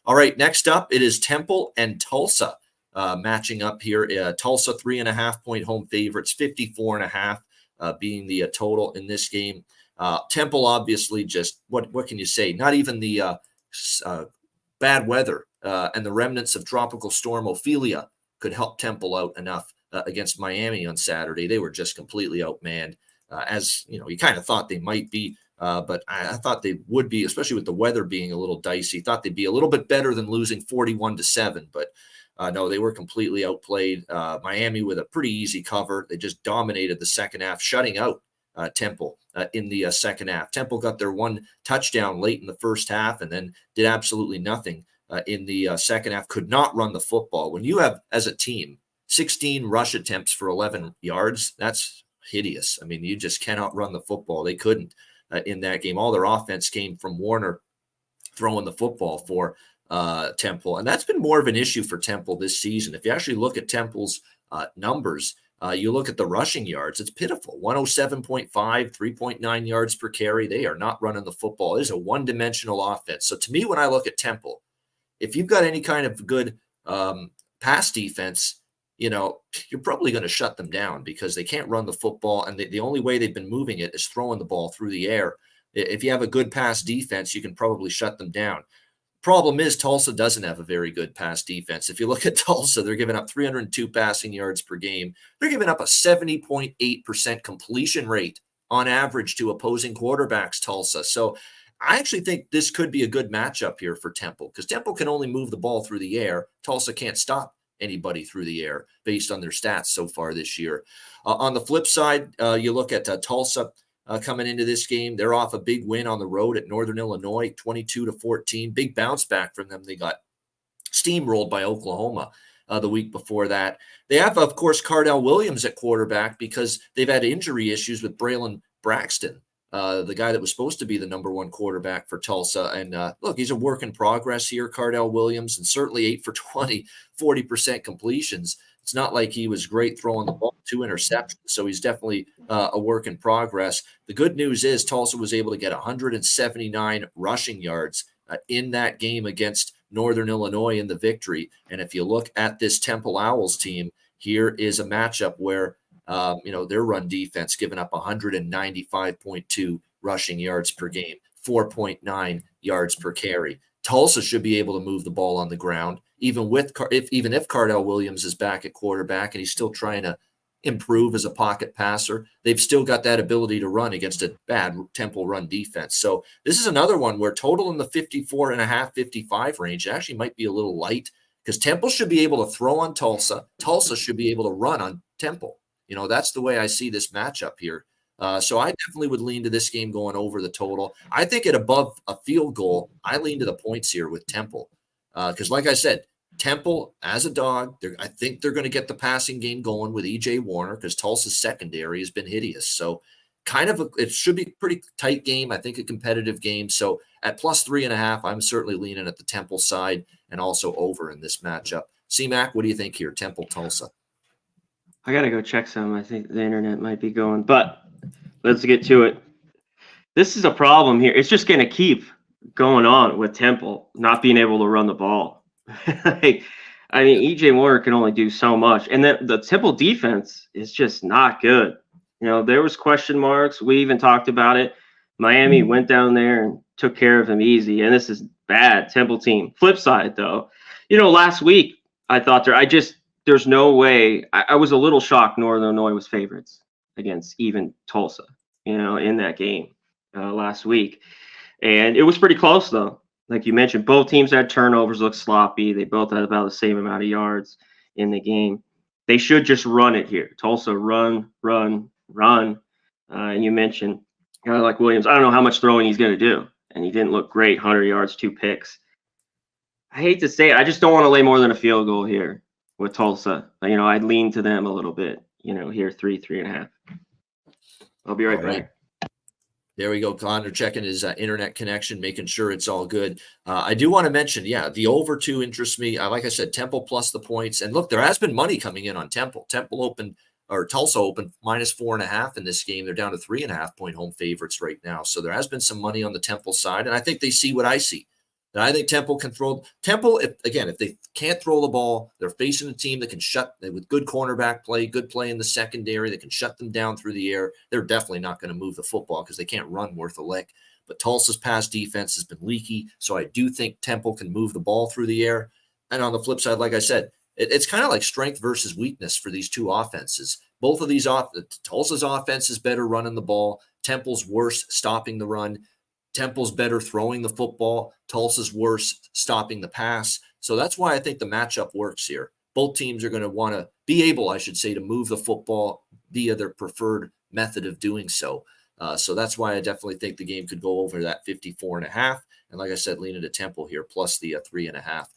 All right, next up, it is Temple and Tulsa matching up here. Tulsa 3.5-point home favorites, 54.5 being the total in this game. Temple, obviously, just what can you say? Not even the bad weather and the remnants of Tropical Storm Ophelia could help Temple out enough against Miami on Saturday. They were just completely outmanned, as you kind of thought they might be. But I thought they would be, especially with the weather being a little dicey. Thought they'd be a little bit better than losing 41-7. But no, they were completely outplayed. Miami with a pretty easy cover. They just dominated the second half, shutting out Temple in the second half. Temple got their one touchdown late in the first half and then did absolutely nothing in the second half. Could not run the football. When you have, as a team, 16 rush attempts for 11 yards, that's hideous. I mean, you just cannot run the football. They couldn't in that game. All their offense came from Warner throwing the football for Temple. And that's been more of an issue for Temple this season. If you actually look at Temple's numbers, you look at the rushing yards, it's pitiful. 107.5, 3.9 yards per carry. They are not running the football. It is a one-dimensional offense. So to me, when I look at Temple, if you've got any kind of good pass defense, you're probably going to shut them down because they can't run the football. And the only way they've been moving it is throwing the ball through the air. If you have a good pass defense, you can probably shut them down. Problem is, Tulsa doesn't have a very good pass defense. If you look at Tulsa, they're giving up 302 passing yards per game. They're giving up a 70.8% completion rate on average to opposing quarterbacks, Tulsa. So I actually think this could be a good matchup here for Temple because Temple can only move the ball through the air. Tulsa can't stop anybody through the air based on their stats so far this year. On the flip side, you look at Tulsa. Coming into this game, they're off a big win on the road at Northern Illinois, 22-14. Big bounce back from them. They got steamrolled by Oklahoma the week before that. They have, of course, Cardell Williams at quarterback because they've had injury issues with Braylon Braxton, the guy that was supposed to be the number one quarterback for Tulsa. And look, he's a work in progress here, Cardell Williams, and certainly 8 for 20, 40% completions. It's not like he was great throwing the ball, 2 interceptions, so he's definitely a work in progress. The good news is Tulsa was able to get 179 rushing yards in that game against Northern Illinois in the victory. And if you look at this Temple Owls team, here is a matchup where their run defense giving up 195.2 rushing yards per game, 4.9 yards per carry. Tulsa should be able to move the ball on the ground, even if Cardell Williams is back at quarterback and he's still trying to improve as a pocket passer. They've still got that ability to run against a bad Temple run defense. So this is another one where total in the 54.5, 55 range actually might be a little light because Temple should be able to throw on Tulsa. Tulsa should be able to run on Temple. That's the way I see this matchup here. So I definitely would lean to this game going over the total. I think at above a field goal, I lean to the points here with Temple. Because like I said, Temple as a dog, I think they're going to get the passing game going with E.J. Warner because Tulsa's secondary has been hideous. So it should be a pretty tight game. I think a competitive game. So at plus 3.5, I'm certainly leaning at the Temple side and also over in this matchup. C-Mac, what do you think here? Temple, Tulsa. I got to go check some. I think the internet might be going, but let's get to it. This is a problem here. It's just going to keep going on with Temple not being able to run the ball. EJ Warner can only do so much. And then the Temple defense is just not good. There was question marks. We even talked about it. Miami went down there and took care of him easy. And this is bad Temple team. Flip side, though, last week I thought there's no way. I was a little shocked Northern Illinois was favorites against even Tulsa, in that game last week. And it was pretty close, though. Like you mentioned, both teams had turnovers, looked sloppy. They both had about the same amount of yards in the game. They should just run it here. Tulsa, run. And you mentioned a guy like Williams. I don't know how much throwing he's going to do. And he didn't look great, 100 yards, 2 picks. I hate to say it. I just don't want to lay more than a field goal here with Tulsa. I'd lean to them a little bit, here 3.5. I'll be right back. There we go. Conor checking his internet connection, making sure it's all good. I do want to mention, the over 2 interests me. Like I said, Temple plus the points. And look, there has been money coming in on Temple. Tulsa opened minus 4.5 in this game. They're down to 3.5 point home favorites right now. So there has been some money on the Temple side. And I think they see what I see. And I think Temple can throw. Temple, if they can't throw the ball, they're facing a team that can with good cornerback play, good play in the secondary, that can shut them down through the air. They're definitely not going to move the football because they can't run worth a lick. But Tulsa's pass defense has been leaky, so I do think Temple can move the ball through the air. And on the flip side, like I said, it's kind of like strength versus weakness for these two offenses. Both of these Tulsa's offense is better running the ball. Temple's worse stopping the run. Temple's better throwing the football. Tulsa's worse stopping the pass. So that's why I think the matchup works here. Both teams are going to want to be able, I should say, to move the football via their preferred method of doing so. So that's why I definitely think the game could go over that 54.5. And like I said, leaning to Temple here, plus the 3.5.